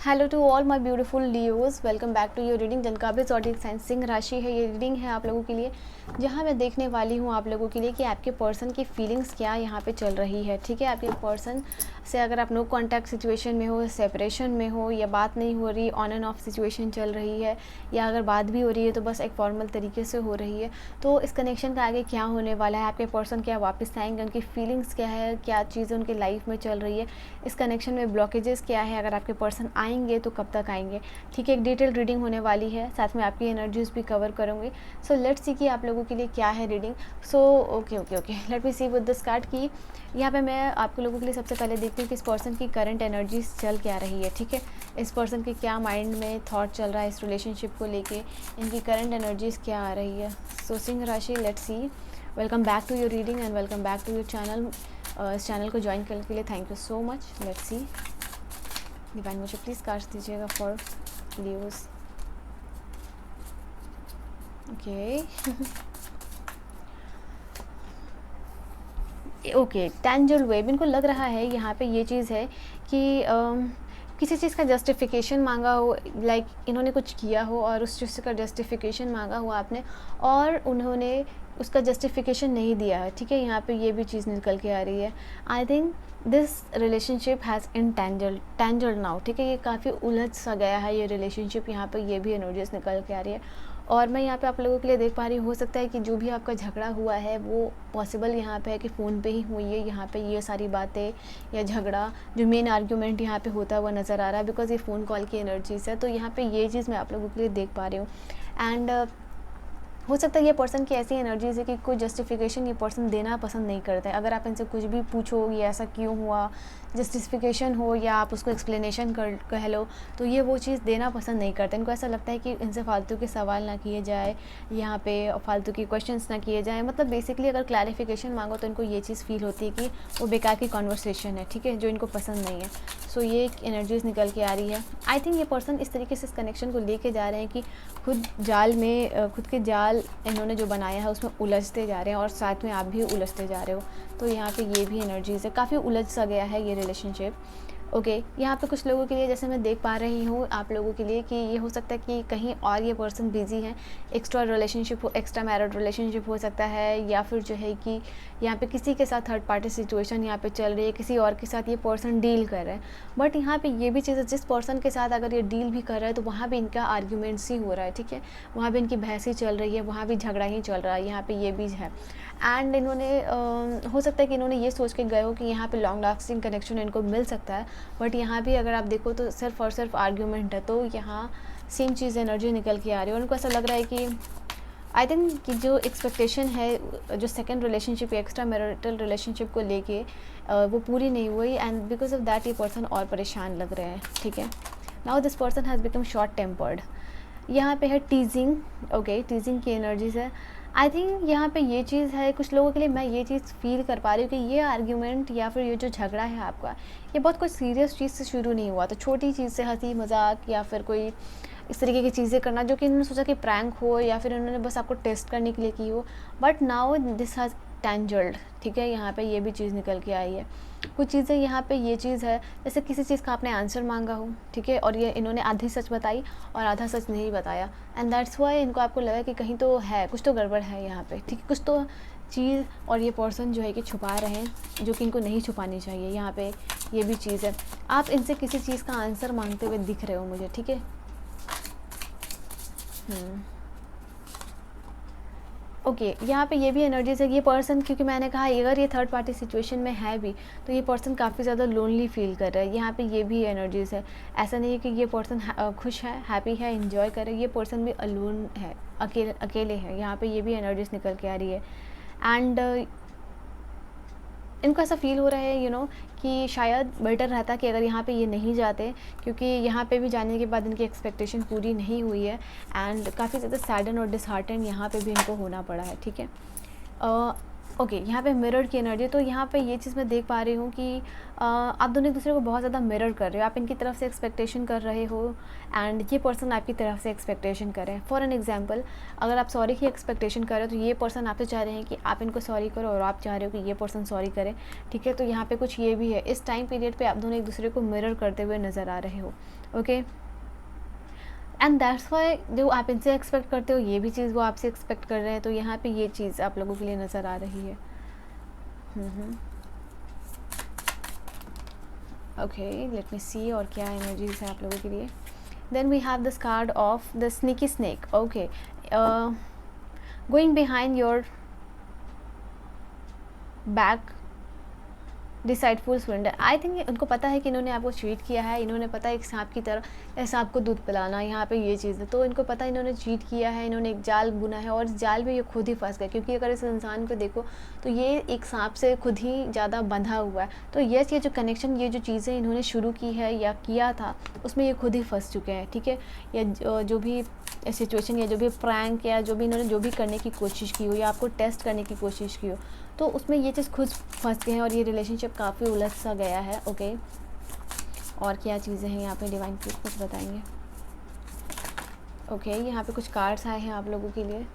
Hello to all my beautiful Leos, welcome back to your reading. जनका भी zodiac sign Singh राशि है। ये रीडिंग है आप लोगों के लिए, जहाँ मैं देखने वाली हूँ आप लोगों के लिए कि आपके पर्सन की फीलिंग्स क्या यहाँ पे चल रही है। ठीक है, आपके पर्सन से अगर आप नो कॉन्टैक्ट सिचुएशन में हो, सेपरेशन में हो, या बात नहीं हो रही, ऑन एंड ऑफ सिचुएशन चल रही है, या अगर बात भी हो रही है तो बस एक फॉर्मल तरीके से हो रही है, तो इस कनेक्शन का आगे क्या होने वाला है, आपके पर्सन क्या वापस आएंगे, उनकी फीलिंग्स क्या है, क्या चीज़ें उनकी लाइफ में चल रही है, इस कनेक्शन में ब्लॉकेजेस क्या है, अगर आपके पर्सन आएंगे तो कब तक आएंगे। ठीक है, एक डिटेल रीडिंग होने वाली है, साथ में आपकी एनर्जीज भी कवर करूँगी। सो लेट्स सी कि आप लोगों के लिए क्या है reading. So okay let me see with this card की यहाँ पे मैं आप लोगों के लिए सबसे पहले देखती हूँ कि इस पर्सन की करंट एनर्जीज चल क्या रही है। ठीक है, इस पर्सन के क्या माइंड में थॉट चल रहा है इस रिलेशनशिप को लेके, इनकी करंट एनर्जीज क्या आ रही है। सो सिंह राशि, let's see. Welcome back to your reading and welcome back to your channel. इस चैनल को ज्वाइन करने के लिए thank you so much. Let's see divine, मुझे प्लीज़ कार्ड्स दीजिएगा for Leos. Okay okay, tangle wave, इनको लग रहा है यहाँ पे ये चीज़ है कि किसी चीज़ का जस्टिफिकेशन मांगा हो, लाइक इन्होंने कुछ किया हो और उस चीज़ का जस्टिफिकेशन मांगा हो आपने और उन्होंने उसका जस्टिफिकेशन नहीं दिया है। ठीक है, यहाँ पे ये भी चीज़ निकल के आ रही है। I think this relationship has in tangle now. ठीक है, ये काफ़ी उलझ सा गया है ये रिलेशनशिप, यहाँ पे ये भी एनर्जीज निकल के आ रही है। और मैं यहाँ पे आप लोगों के लिए देख पा रही हूँ, हो सकता है कि जो भी आपका झगड़ा हुआ है वो पॉसिबल यहाँ पे है कि फ़ोन पे ही हुई है। यहाँ पे ये सारी बातें या झगड़ा, जो मेन आर्ग्यूमेंट यहाँ पे होता हुआ नज़र आ रहा है, बिकॉज ये फ़ोन कॉल की एनर्जीज है। तो यहाँ पे ये चीज़ मैं आप लोगों के लिए देख पा रही हूँ। एंड हो सकता है ये पर्सन की ऐसी एनर्जीज है कि कोई जस्टिफिकेशन ये पर्सन देना पसंद नहीं करते हैं। अगर आप इनसे कुछ भी पूछो ये ऐसा क्यों हुआ, जस्टिफिकेशन हो या आप उसको एक्सप्लेनेशन कह लो, तो ये वो चीज़ देना पसंद नहीं करते। इनको ऐसा लगता है कि इनसे फालतू के सवाल ना किए जाए, यहाँ पे फालतू की क्वेश्चंस ना किए जाए। मतलब बेसिकली अगर क्लैरिफिकेशन मांगो तो इनको ये चीज़ फील होती है कि वो बेकार की कॉन्वर्सेशन है। ठीक है, जो इनको पसंद नहीं है। सो ये एक एनर्जीज निकल के आ रही है। आई थिंक ये पर्सन इस तरीके से इस कनेक्शन को लेके जा रहे हैं कि खुद के जाल इन्होंने जो बनाया है उसमें उलझते जा रहे हैं और साथ में आप भी उलझते जा रहे हो। तो यहाँ पे ये भी एनर्जीज है, काफ़ी उलझ सा गया है ये रिलेशनशिप। ओके, यहाँ पे कुछ लोगों के लिए जैसे मैं देख पा रही हूँ आप लोगों के लिए कि ये हो सकता है कि कहीं और ये पर्सन बिजी हैं, एक्स्ट्रा रिलेशनशिप हो, एक्स्ट्रा मैरिड रिलेशनशिप हो सकता है, या फिर जो है कि यहाँ पे किसी के साथ थर्ड पार्टी सिचुएशन यहाँ पे चल रही है, किसी और के साथ ये पर्सन डील कर रहे हैं। बट यहाँ पे ये भी चीज़ है, जिस पर्सन के साथ अगर ये डील भी कर रहा है तो वहाँ भी इनका आर्ग्यूमेंट्स ही हो रहा है। ठीक है, वहाँ भी इनकी बहस ही चल रही है, वहाँ भी झगड़ा ही चल रहा है। यहाँ पे ये भी है। एंड इन्होंने हो सकता है कि इन्होंने ये सोच के गए हो कि यहाँ पे लॉन्ग लास्टिंग कनेक्शन इनको मिल सकता है, बट यहाँ भी अगर आप देखो तो सिर्फ और सिर्फ आर्ग्यूमेंट है। तो यहाँ सेम चीज़ एनर्जी निकल के आ रही है और उनको ऐसा लग रहा है कि आई थिंक कि जो एक्सपेक्टेशन है, जो सेकंड रिलेशनशिप या एक्स्ट्रा मैरिटल रिलेशनशिप को लेके वो पूरी नहीं हुई, एंड बिकॉज ऑफ दैट ये पर्सन और परेशान लग रहे हैं। ठीक है, now this person has become short tempered. यहाँ पे है टीजिंग। ओके, टीजिंग की एनर्जीज है। आई थिंक यहाँ पे ये चीज़ है, कुछ लोगों के लिए मैं ये चीज़ फील कर पा रही हूँ कि ये आर्ग्यूमेंट या फिर ये जो झगड़ा है आपका, ये बहुत कोई सीरियस चीज़ से शुरू नहीं हुआ। तो छोटी चीज़ से हंसी मजाक या फिर कोई इस तरीके की चीज़ें करना जो कि इन्होंने सोचा कि प्रैंक हो या फिर इन्होंने बस आपको टेस्ट करने के लिए की हो, बट नाउ दिस हैज़ टेंजल्ड। ठीक है, यहाँ पे ये भी चीज़ निकल के आई है। कुछ चीज़ें यहाँ पे ये चीज़ है, जैसे किसी चीज़ का आपने आंसर मांगा हो, ठीक है, और ये इन्होंने आधी सच बताई और आधा सच नहीं बताया, एंड दैट्स वाई इनको आपको लगा कि कहीं तो है, कुछ तो गड़बड़ है यहाँ पे। ठीक है, कुछ तो चीज़ और ये पर्सन जो है कि छुपा रहे हैं जो कि इनको नहीं छुपानी चाहिए। यहाँ पे ये भी चीज़ है, आप इनसे किसी चीज़ का आंसर मांगते हुए दिख रहे हो मुझे। ठीक है, ओके, यहाँ पे ये भी एनर्जीज है। ये पर्सन, क्योंकि मैंने कहा अगर ये थर्ड पार्टी सिचुएशन में है भी तो ये पर्सन काफ़ी ज़्यादा लोनली फील कर रहा है। यहाँ पे ये भी एनर्जीज है। ऐसा नहीं है कि ये पर्सन खुश है, हैप्पी है, एंजॉय कर रहा है। ये पर्सन भी अलोन है, अकेले है। यहाँ पे ये भी एनर्जीज निकल के आ रही है। एंड इनको ऐसा फील हो रहा है कि शायद बेटर रहता कि अगर यहाँ पे ये नहीं जाते, क्योंकि यहाँ पे भी जाने के बाद इनकी एक्सपेक्टेशन पूरी नहीं हुई है एंड काफ़ी ज़्यादा सैडन और डिसहार्टन यहाँ पे भी इनको होना पड़ा है। ठीक है, ओके, यहाँ पे मिरर की एनर्जी। तो यहाँ पे ये चीज़ मैं देख पा रही हूँ कि आप दोनों एक दूसरे को बहुत ज़्यादा मिरर कर रहे हो। आप इनकी तरफ से एक्सपेक्टेशन कर रहे हो एंड ये पर्सन आपकी तरफ से एक्सपेक्टेशन कर रहे हैं। फॉर एन एग्जांपल, अगर आप सॉरी की एक्सपेक्टेशन कर रहे हो तो ये पर्सन आपसे चाह रहे हैं कि आप इनको सॉरी करो और आप चाह रहे हो कि ये पर्सन सॉरी करे। ठीक है, तो यहाँ पे कुछ ये भी है। इस टाइम पीरियड पे आप दोनों एक दूसरे को मिरर करते हुए नज़र आ रहे हो। ओके, एंड दैट्स वाई जो आप इनसे एक्सपेक्ट करते हो ये भी चीज़ वो आपसे एक्सपेक्ट कर रहे हैं, तो यहाँ पे ये चीज़ आप लोगों के लिए नज़र आ रही है। ओके, लेट मी सी और क्या एनर्जीज है आप लोगों के लिए। Then we have this card of the sneaky snake. Okay, going behind your back deceitful surrender. I think उनको पता है कि इन्होंने आपको चीट किया है, इन्होंने पता है एक सांप की तरह सांप को दूध पिलाना, यहाँ पे ये चीज़ है, तो इनको पता है इन्होंने चीट किया है, इन्होंने एक जाल बुना है और इस जाल में ये खुद ही फंस गए, क्योंकि अगर इस इंसान को देखो तो ये एक सांप से खुद ही ज़्यादा बंधा हुआ है। तो ये जो कनेक्शन, ये जो चीज़ें इन्होंने शुरू की है या किया था उसमें ये खुद ही फंस चुके हैं, ठीक है। या जो भी सिचुएशन या जो भी प्रैंक या जो भी इन्होंने जो भी करने की कोशिश की हो या आपको टेस्ट करने की कोशिश की हो, तो उसमें ये चीज़ खुद फंस गए हैं और ये रिलेशनशिप काफ़ी उलझ सा गया है। ओके, और क्या चीज़ें हैं यहाँ पे डिवाइन प्लीज कुछ बताएंगे। ओके, यहाँ पे कुछ कार्ड्स आए हैं आप लोगों के लिए।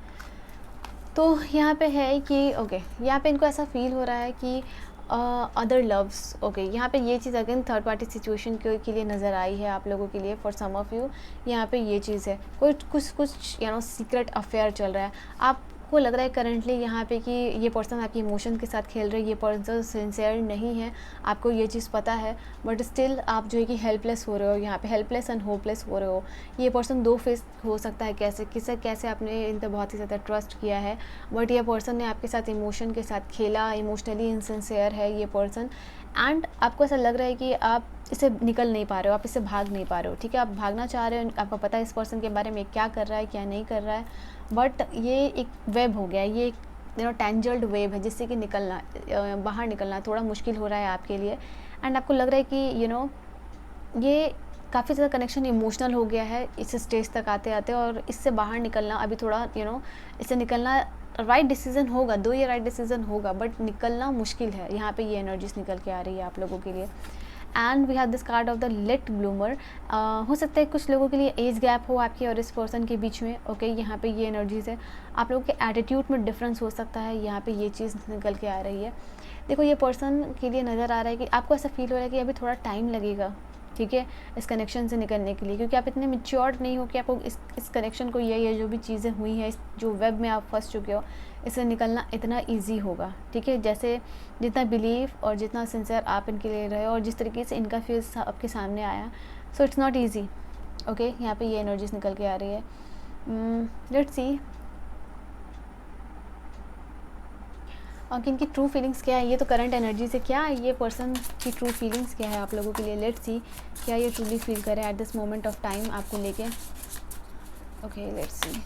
तो यहाँ पे है कि ओके, यहाँ पे इनको ऐसा फील हो रहा है कि अदर लव्स। ओके, यहाँ पे ये चीज़ अगेन थर्ड पार्टी सिचुएशन के लिए नज़र आई है आप लोगों के लिए। फॉर सम ऑफ यू यहाँ पे ये चीज़ है, कुछ सीक्रेट अफेयर चल रहा है। आपको लग रहा है करंटली यहाँ पे कि ये पर्सन आपके इमोशन के साथ खेल रहे हैं, ये पर्सन सिंसियर नहीं है, आपको ये चीज़ पता है, बट स्टिल आप जो है कि हेल्पलेस हो रहे हो, यहाँ पे हेल्पलेस एंड होपलेस हो रहे हो। ये पर्सन दो फेस हो सकता है, कैसे आपने इन पर बहुत ही ज़्यादा ट्रस्ट किया है, बट ये पर्सन ने आपके साथ इमोशन के साथ खेला, इमोशनली इनसिंसियर है ये पर्सन, एंड आपको ऐसा लग रहा है कि आप इससे निकल नहीं पा रहे हो, आप इससे भाग नहीं पा रहे हो, ठीक है। आप भागना चाह रहे हो, आपको पता है इस पर्सन के बारे में क्या कर रहा है क्या नहीं कर रहा है, बट ये एक वेब हो गया है, ये एक टेंजल्ड वेब है जिससे कि निकलना, बाहर निकलना थोड़ा मुश्किल हो रहा है आपके लिए। एंड आपको लग रहा है कि ये काफ़ी ज़्यादा कनेक्शन इमोशनल हो गया है इस स्टेज तक आते आते, और इससे बाहर निकलना अभी थोड़ा इससे निकलना राइट डिसीजन होगा, दो ये राइट डिसीजन होगा, बट निकलना मुश्किल है। यहाँ पे ये एनर्जीज निकल के आ रही है आप लोगों के लिए। And we have this card of the late bloomer. हो सकता है कुछ लोगों के लिए एज गैप हो आपके और इस पर्सन के बीच में। ओके, यहाँ पे ये एनर्जीज है, आप लोगों के एटीट्यूड में डिफरेंस हो सकता है, यहाँ पे ये चीज़ निकल के आ रही है। देखो, ये पर्सन के लिए नज़र आ रहा है कि आपको ऐसा फील हो रहा है कि अभी थोड़ा टाइम लगेगा, ठीक है, इस कनेक्शन से निकलने के लिए, क्योंकि आप इतने मैच्योर्ड नहीं हो कि आपको इस कनेक्शन को ये जो भी चीज़ें हुई हैं, इस जो वेब में आप फंस चुके हो, इससे निकलना इतना इजी होगा, ठीक है। जैसे जितना बिलीव और जितना सिंसियर आप इनके लिए रहे और जिस तरीके से इनका फेस आपके सामने आया, so it's not easy. Okay, यहाँ पे ये एनर्जीज निकल के आ रही है। लेट्स सी और इनकी ट्रू फीलिंग्स क्या है। ये तो करंट एनर्जी से क्या है, ये पर्सन की ट्रू फीलिंग्स क्या है आप लोगों के लिए। लेट्स सी क्या ये ट्रूली फील करे at this moment of time आपको लेके। Okay, let's see.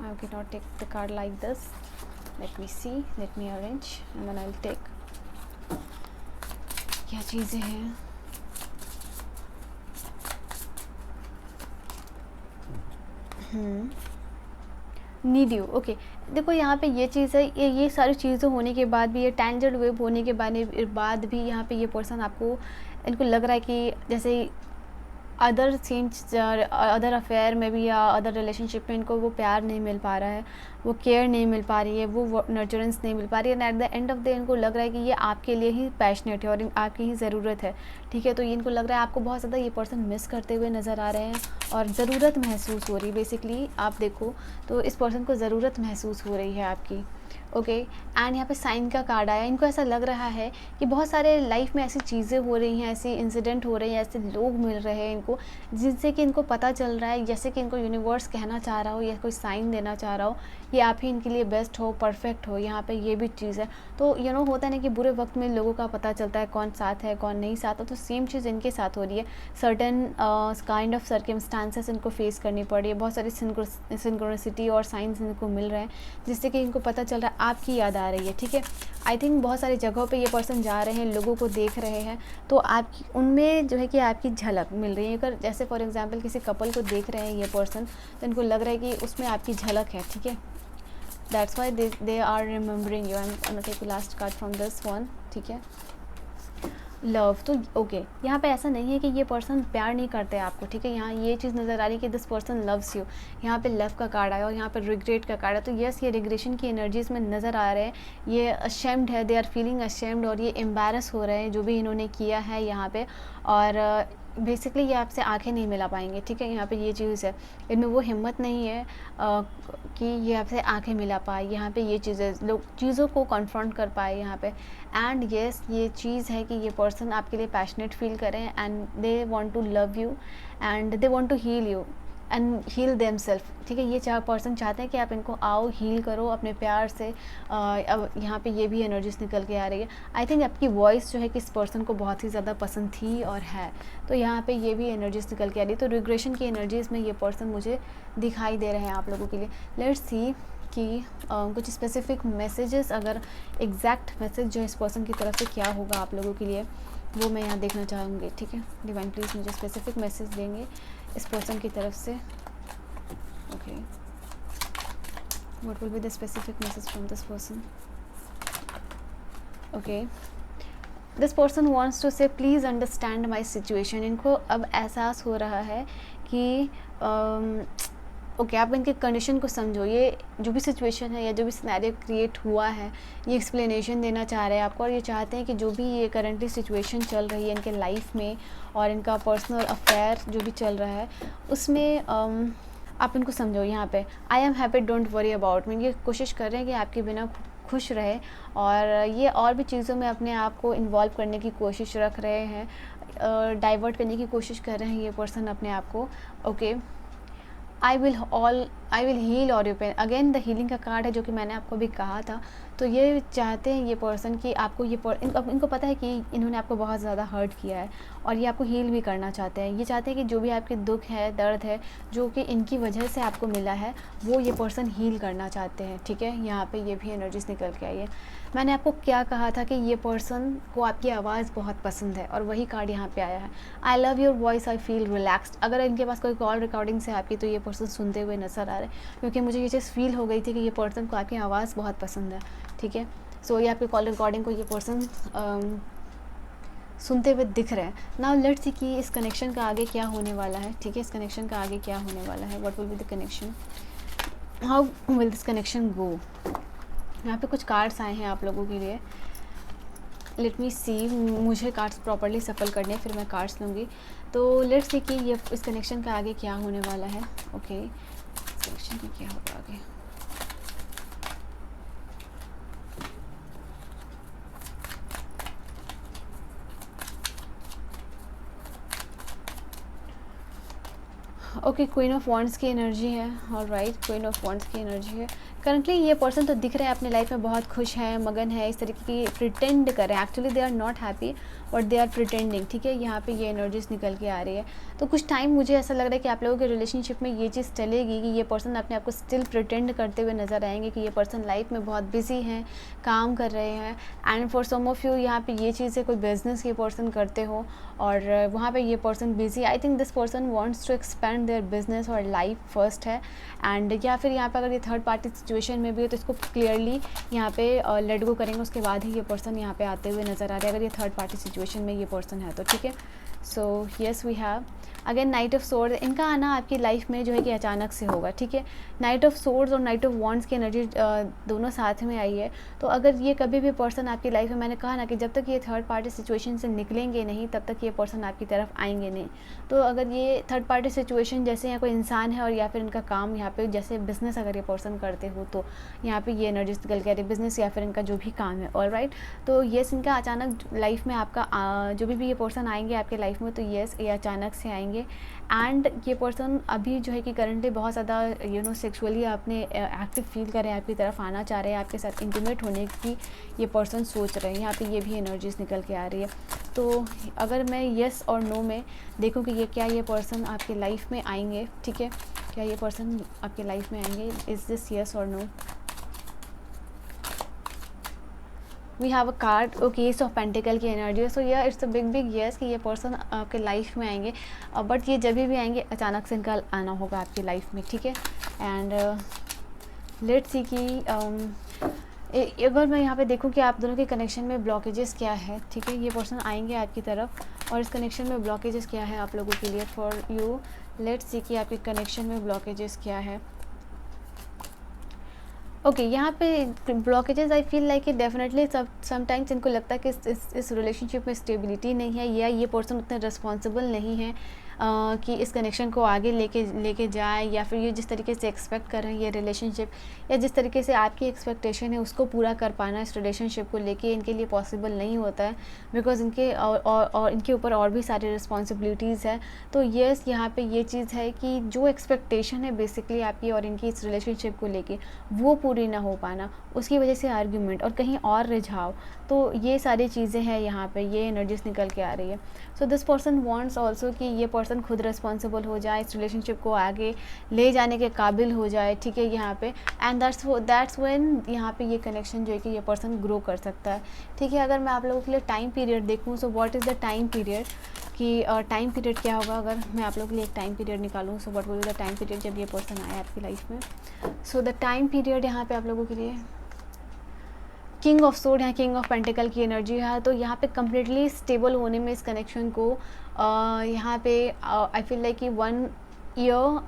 I cannot take the card like this. Let me see, let me arrange and then I'll take. क्या चीज़ें हैं। Need you. ओके, देखो यहाँ पे ये चीज़ है, ये सारी चीज़ें होने के बाद भी, ये टेंजेंट वेव होने के बाद भी यहाँ पे ये पर्सन आपको, इनको लग रहा है कि जैसे अदर अफेयर में भी या अदर रिलेशनशिप में इनको वो प्यार नहीं मिल पा रहा है, वो केयर नहीं मिल पा रही है, वो नर्चरेंस नहीं मिल पा रही है, and at the end of the इनको लग रहा है कि ये आपके लिए ही पैशनेट है और आपकी ही ज़रूरत है, ठीक है। तो ये इनको लग रहा है आपको बहुत ज़्यादा ये पर्सन मिस करते हुए नज़र आ रहे हैं और ज़रूरत महसूस हो रही है। बेसिकली आप देखो तो इस पर्सन को ज़रूरत महसूस हो रही है आपकी। ओके, एंड यहाँ पे साइन का कार्ड आया। इनको ऐसा लग रहा है कि बहुत सारे लाइफ में ऐसी चीज़ें हो रही हैं, ऐसे इंसिडेंट हो रहे हैं, ऐसे लोग मिल रहे हैं इनको, जिनसे कि इनको पता चल रहा है, जैसे कि इनको यूनिवर्स कहना चाह रहा हो या कोई साइन देना चाह रहा हो, ये आप ही इनके लिए बेस्ट हो, परफेक्ट हो। यहाँ पे ये भी चीज़ है। तो होता है ना कि बुरे वक्त में लोगों का पता चलता है कौन साथ है कौन नहीं साथ है, तो सेम चीज़ इनके साथ हो रही है। सर्टेन काइंड ऑफ सर्कमस्टांसेस इनको फेस करनी पड़ रही है, बहुत सारी सिंक्रोनिसिटी और साइंस इनको मिल रहे हैं, जिससे कि इनको पता चल रहा है आपकी याद आ रही है, ठीक है। आई थिंक बहुत सारी जगहों पे ये पर्सन जा रहे हैं, लोगों को देख रहे हैं, तो आपकी उनमें जो है कि आपकी झलक मिल रही है। अगर जैसे फॉर एग्जांपल किसी कपल को देख रहे हैं ये पर्सन, तो इनको लग रहा है कि उसमें आपकी झलक है, ठीक है। That's why they are remembering you. I am take last card from this one, ठीक है। लव तो ओके, यहाँ पे ऐसा नहीं है कि ये पर्सन प्यार नहीं करते आपको, ठीक है। यहाँ ये चीज़ नज़र आ रही है कि दिस पर्सन लव्स यू। यहाँ पे लव का कार्ड आया और यहाँ पे रिग्रेट का कार्ड है, तो यस ये रिग्रेशन की एनर्जीज में नज़र आ रहे हैं। ये अशेम्ड है, दे आर फीलिंग अशेम्ड, और ये एम्बैरस हो रहे हैं जो भी इन्होंने किया है यहाँ पे। और बेसिकली ये आपसे आंखें नहीं मिला पाएंगे, ठीक है। यहाँ पे ये चीज़ है, इनमें वो हिम्मत नहीं है कि ये आपसे आंखें मिला पाए। यहाँ पे ये चीज़ें लोग चीज़ों को कन्फ्रंट कर पाए यहाँ पे। एंड येस ये चीज़ है कि ये पर्सन आपके लिए पैशनेट फील करें and they want to love you and they want to heal you and heal themself, ठीक है। ये पर्सन चाहते हैं कि आप इनको आओ हील करो अपने प्यार से। अब यहाँ पे ये भी एनर्जीज निकल के आ रही है। आई थिंक आपकी वॉइस जो है कि इस पर्सन को बहुत ही ज़्यादा पसंद थी और है, तो यहाँ पे ये भी एनर्जीज निकल के आ रही है। तो रिग्रेशन की एनर्जीज़ में ये पर्सन मुझे दिखाई दे रहे हैं आप लोगों के लिए। लेट्स सी कि कुछ स्पेसिफिक मैसेजेस, अगर एग्जैक्ट मैसेज जो इस पर्सन की तरफ से क्या होगा आप लोगों के लिए, वो मैं यहाँ देखना चाहूँगी, ठीक है। डिवाइन प्लीज़ मुझे स्पेसिफिक मैसेज देंगे इस पर्सन की तरफ से। Okay, what will be the specific message from this person? Okay, this person wants to say please understand my situation. इनको अब एहसास हो रहा है कि ओके आप इनके कंडीशन को समझो। ये जो भी सिचुएशन है या जो भी सिनेरियो क्रिएट हुआ है, ये एक्सप्लेनेशन देना चाह रहे हैं आपको, और ये चाहते हैं कि जो भी ये करंटली सिचुएशन चल रही है इनके लाइफ में और इनका पर्सनल अफेयर जो भी चल रहा है उसमें आप इनको समझो। यहाँ पे I am happy don't worry about me, ये कोशिश कर रहे हैं कि आपके बिना खुश रहे, और ये और भी चीज़ों में अपने आप को इन्वॉल्व करने की कोशिश रख रहे हैं, डाइवर्ट करने की कोशिश कर रहे हैं ये पर्सन अपने आप को। Okay, I will heal all you pain. Again the healing का कार्ड है जो कि मैंने आपको भी कहा था। तो ये चाहते हैं ये पर्सन कि आपको इनको पता है कि इन्होंने आपको बहुत ज़्यादा हर्ट किया है और ये आपको हील भी करना चाहते हैं। ये चाहते हैं कि जो भी आपके दुख है, दर्द है, जो कि इनकी वजह से आपको मिला है, वो ये पर्सन हील करना चाहते हैं, ठीक है। यहाँ पे ये भी एनर्जीज निकल के आई है। मैंने आपको क्या कहा था कि ये पर्सन को आपकी आवाज़ बहुत पसंद है, और वही कार्ड यहाँ पे आया है। I love your voice, I feel relaxed. अगर इनके पास कोई कॉल रिकॉर्डिंग्स है आपकी, तो ये पर्सन सुनते हुए नजर आ रहे हैं, क्योंकि मुझे ये चीज़ फील हो गई थी कि ये पर्सन को आपकी आवाज़ बहुत पसंद है, ठीक है। सो ये आपके कॉल रिकॉर्डिंग को ये पर्सन सुनते हुए दिख रहे हैं। नाउ लेट्स सी कि इस कनेक्शन का आगे क्या होने वाला है, ठीक है। इस कनेक्शन का आगे क्या होने वाला है, what will be the connection, how will this connection go. यहाँ पे कुछ कार्ड्स आए हैं आप लोगों के लिए। लेट मी सी, मुझे कार्ड्स प्रॉपरली सफल करने, फिर मैं कार्ड्स लूँगी। तो लेट्स सी कि ये इस कनेक्शन का आगे क्या होने वाला है। ओके, इस कनेक्शन का क्या होगा आगे। ओके, क्वीन ऑफ वॉन्ड्स की एनर्जी है, ऑलराइट, क्वीन ऑफ वॉन्ड्स की एनर्जी है। करंटली ये पर्सन तो दिख रहा है अपने लाइफ में बहुत खुश है, मगन है, इस तरीके की प्रिटेंड कर रहे हैं। Actually they are not happy but they are pretending, ठीक है। यहाँ पे ये एनर्जीज निकल के आ रही है। तो कुछ टाइम मुझे ऐसा लग रहा है कि आप लोगों के रिलेशनशिप में ये चीज़ चलेगी कि ये पर्सन अपने आप को स्टिल प्रिटेंड करते हुए नजर आएंगे कि ये पर्सन लाइफ में बहुत बिजी हैं, काम कर रहे हैं। And for some of you यहाँ पे ये चीज़ है, कोई बिजनेस ये पर्सन करते हो और वहाँ पे ये person busy. I think this person wants to expand their business और लाइफ फर्स्ट है। एंड या फिर यहाँ पे अगर ये थर्ड पार्टी सिचुएशन में भी है तो इसको क्लियरली यहाँ पे लेट गो करेंगे, उसके बाद ही ये पर्सन यहाँ पे आते हुए नज़र आ रहे हैं, अगर ये थर्ड पार्टी सिचुएशन में ये पर्सन है तो, ठीक है। So yes we have again knight of sword. इनका आना आपकी लाइफ में जो है कि अचानक से होगा, ठीक है। नाइट ऑफ सोर्ड्स और नाइट ऑफ वॉन्ड्स की एनर्जी दोनों साथ में आई है। तो अगर ये कभी भी पर्सन आपकी लाइफ में, मैंने कहा ना कि जब तक ये थर्ड पार्टी सिचुएशन से निकलेंगे नहीं तब तक ये पर्सन आपकी तरफ आएंगे नहीं। तो अगर ये थर्ड पार्टी सिचुएशन जैसे यहाँ कोई इंसान है और या फिर इनका काम यहाँ पे जैसे बिजनेस अगर ये पर्सन करते हो तो यहाँ पे ये एनर्जी निकल के आ रही है, बिजनेस या फिर इनका जो भी काम है, ऑलराइट। तो येस इनका अचानक लाइफ में आपका जो भी ये पर्सन आएंगे आपके लाइफ में, तो येस ये अचानक से आएंगे। एंड ये पर्सन अभी जो है कि करंटली बहुत ज़्यादा सेक्सुअली आपने एक्टिव फील कर रहे हैं, आपकी तरफ आना चाह रहे हैं, आपके साथ इंटीमेट होने की ये पर्सन सोच रहे हैं। यहाँ पे ये भी एनर्जीज निकल के आ रही है। तो अगर मैं येस और नो में देखूँ कि क्या ये पर्सन आपके लाइफ में आएंगे, ठीक है, क्या ये पर्सन आपके लाइफ में आएंगे, is this yes or no. We have a card, okay, ace of pentacle की एनर्जी है। सो या इट्स अ बिग येस कि ये पर्सन आपके लाइफ में आएंगे, बट ये जब भी आएंगे अचानक से इनका आना होगा आपकी लाइफ में, ठीक है। एंड लेट्स सी कि अगर मैं यहाँ पे देखूँ कि आप दोनों के कनेक्शन में ब्लॉकेजेस क्या है, ठीक है, ये पर्सन आएंगे आपकी तरफ और इस कनेक्शन में ब्लॉकेजेस क्या है आप लोगों के लिए फॉर यू। लेट्स सी कि आपके कनेक्शन में ब्लॉकेजेस क्या है। ओके यहाँ पे blockages I feel like definitely sometimes इनको लगता है कि इस रिलेशनशिप में स्टेबिलिटी नहीं है, या ये पर्सन उतने रिस्पॉन्सिबल नहीं है कि इस कनेक्शन को आगे लेके जाए, या फिर ये जिस तरीके से एक्सपेक्ट कर रहे हैं ये रिलेशनशिप, या जिस तरीके से आपकी एक्सपेक्टेशन है उसको पूरा कर पाना इस रिलेशनशिप को लेके इनके लिए पॉसिबल नहीं होता है, बिकॉज इनके और इनके ऊपर और भी सारी रिस्पॉन्सिबिलिटीज़ है। तो यस यहाँ पे ये चीज़ है कि जो एक्सपेक्टेशन है बेसिकली आपकी और इनकी इस रिलेशनशिप को लेके वो पूरी ना हो पाना, उसकी वजह से आर्ग्यूमेंट और कहीं और रिझाव, तो ये सारी चीज़ें हैं यहाँ पे, ये एनर्जीज निकल के आ रही है। So this person wants also कि ये पर्सन खुद रिस्पॉन्सिबल हो जाए, इस रिलेशनशिप को आगे ले जाने के काबिल हो जाए, ठीक है यहाँ पे। एंड दैट्स व्हेन यहाँ पे ये कनेक्शन जो है कि ये पर्सन ग्रो कर सकता है, ठीक है। अगर मैं आप लोगों के लिए टाइम पीरियड देखूँ, so what is the time period, कि टाइम पीरियड क्या होगा अगर मैं आप लोगों के लिए एक टाइम पीरियड निकालूँ, so what will be the time period जब ये पर्सन आए आपकी लाइफ में। सो द टाइम पीरियड यहाँ पे आप लोगों के लिए किंग ऑफ सोर्ड है, किंग ऑफ पेंटिकल की एनर्जी है। तो यहाँ पे कम्प्लीटली स्टेबल होने में इस कनेक्शन को यहाँ पे आई फील लाइक कि 1 ईयर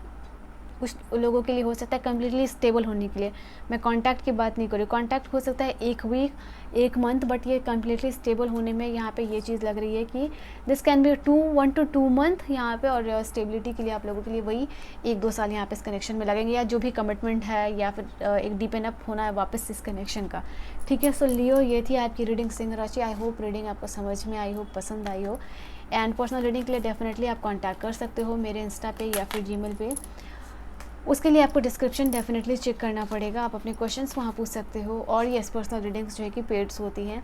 कुछ लोगों के लिए हो सकता है कम्प्लीटली स्टेबल होने के लिए। मैं कांटेक्ट की बात नहीं कर रही, कांटेक्ट हो सकता है 1 वीक 1 मंथ, बट ये कम्प्लीटली स्टेबल होने में यहाँ पे ये चीज़ लग रही है कि this can be 1 to 2 month यहाँ पे। और स्टेबिलिटी के लिए आप लोगों के लिए वही 1-2 साल यहाँ पे इस कनेक्शन में लगेंगे, या जो भी कमिटमेंट है या फिर एक डीपन अप होना है वापस इस कनेक्शन का, ठीक है। सो लियो ये थी आपकी रीडिंग सिंह राशि। आई होप रीडिंग आपको समझ में आई हो, पसंद आई हो। एंड पर्सनल रीडिंग के लिए डेफिनेटली आप कॉन्टैक्ट कर सकते हो मेरे इंस्टा पे या फिर जीमेल पे। उसके लिए आपको डिस्क्रिप्शन डेफिनेटली चेक करना पड़ेगा, आप अपने क्वेश्चंस वहाँ पूछ सकते हो। और येस पर्सनल रीडिंग्स जो है कि पेड्स होती हैं।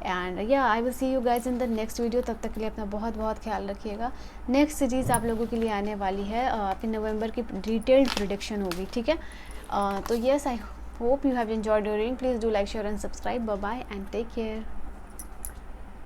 एंड या I will see you guys in the next video. तब तक के लिए अपना बहुत बहुत ख्याल रखिएगा। नेक्स्ट सीरीज़ आप लोगों के लिए आने वाली है, आपकी नवंबर की डिटेल्ड प्रेडिक्शन होगी, ठीक है। तो yes I hope you have enjoyed your reading. Please do like, share and subscribe. Bye bye and take care.